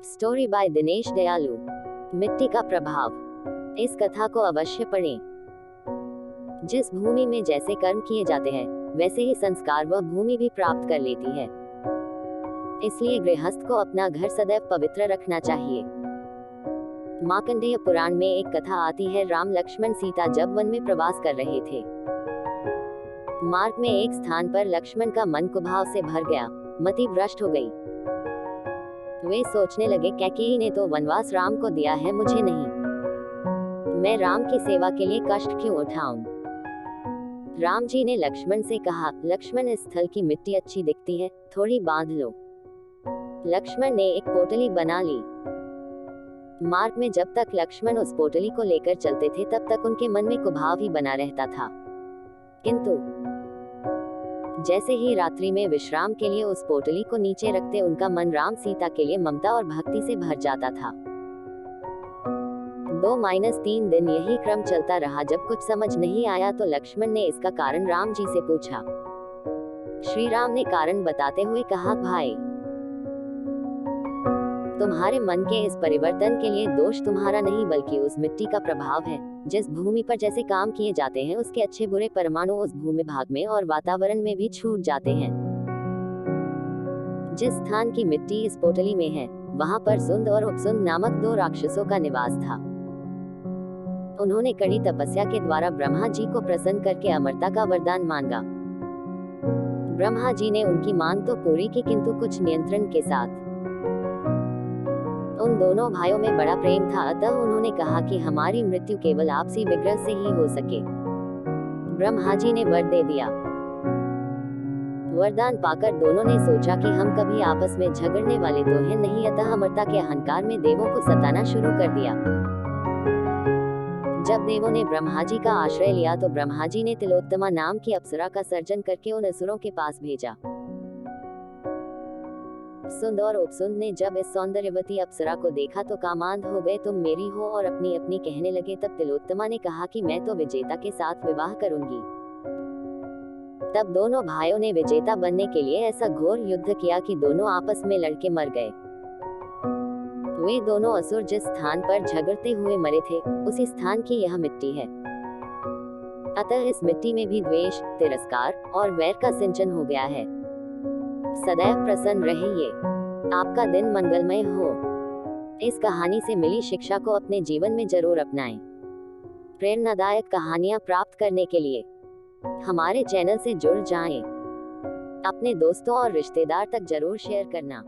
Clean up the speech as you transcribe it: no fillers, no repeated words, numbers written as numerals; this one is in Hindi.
स्टोरी बाय दिनेश दयालु। मिट्टी का प्रभाव। इस कथा को अवश्य पढ़ें। जिस भूमि में जैसे कर्म किए जाते हैं वैसे ही संस्कार वह भूमि भी प्राप्त कर लेती है। इसलिए गृहस्थ को अपना घर सदैव पवित्र रखना चाहिए। मार्कंडेय पुराण में एक कथा आती है। राम लक्ष्मण सीता जब वन में प्रवास कर रहे थे। मार्ग में एक स्थान पर लक्ष्मण का मन कुभाव से भर गया, मति भ्रष्ट हो गई। वे सोचने लगे, कैकेयी ने तो वनवास राम को दिया है, मुझे नहीं। मैं राम की सेवा के लिए कष्ट क्यों उठाऊं? राम जी ने लक्ष्मण से कहा, लक्ष्मण इस स्थल की मिट्टी अच्छी दिखती है, थोड़ी बांध लो। लक्ष्मण ने एक पोटली बना ली। मार्ग में जब तक लक्ष्मण उस पोटली को लेकर चलते थे तब तक उनके मन में कुभाव ही बना रहता था। किंतु जैसे ही रात्रि में विश्राम के लिए उस पोटली को नीचे रखते उनका मन राम सीता के लिए ममता और भक्ति से भर जाता था। 2-3 दिन यही क्रम चलता रहा। जब कुछ समझ नहीं आया तो लक्ष्मण ने इसका कारण राम जी से पूछा। श्री राम ने कारण बताते हुए कहा, भाई, तुम्हारे मन के इस परिवर्तन के लिए दोष तुम्हारा नहीं बल्कि उस मिट्टी का प्रभाव है। जिस भूमि पर जैसे काम किए जाते हैं उसके अच्छे बुरे परमाणु उस भूमि भाग में और वातावरण में भी छूट जाते हैं। जिस स्थान की मिट्टी इस पोटली में है वहां पर सुंद और उपसुंद नामक 2 राक्षसों का निवास था। उन्होंने कड़ी तपस्या के द्वारा ब्रह्मा जी को प्रसन्न करके अमरता का वरदान मांगा। ब्रह्मा जी ने उनकी मांग तो पूरी की, किंतु कुछ नियंत्रण के साथ। उन दोनों भाइयों में बड़ा प्रेम था, अतः उन्होंने कहा कि हमारी मृत्यु केवल आपसी विग्रह से ही हो सके। ब्रह्मा जी ने वर दे दिया। वरदान पाकर दोनों ने सोचा कि हम कभी आपस में झगड़ने वाले तो हैं नहीं, अतः अमरता के अहंकार में देवों को सताना शुरू कर दिया। जब देवों ने ब्रह्मा जी का आश्रय लिया तो ब्रह्मा जी ने तिलोत्तमा नाम की अप्सरा का सर्जन करके उन असुरों के पास भेजा। सुंद और उपसुंद ने जब इस सौंदर्यवती अप्सरा को देखा तो कामांध हो गए, तुम मेरी हो, और अपनी अपनी कहने लगे। तब तिलोत्तमा ने कहा कि मैं तो विजेता के साथ विवाह करूंगी। तब दोनों भाइयों ने विजेता बनने के लिए ऐसा घोर युद्ध किया कि दोनों आपस में लड़के मर गए। वे दोनों असुर जिस स्थान पर झगड़ते हुए मरे थे उसी स्थान की यह मिट्टी है। अतः इस मिट्टी में भी द्वेष, तिरस्कार और वैर का सिंचन हो गया है। सदैव प्रसन्न रहिए। आपका दिन मंगलमय हो। इस कहानी से मिली शिक्षा को अपने जीवन में जरूर अपनाएं। प्रेरणादायक कहानियां प्राप्त करने के लिए हमारे चैनल से जुड़ जाएं। अपने दोस्तों और रिश्तेदार तक जरूर शेयर करना।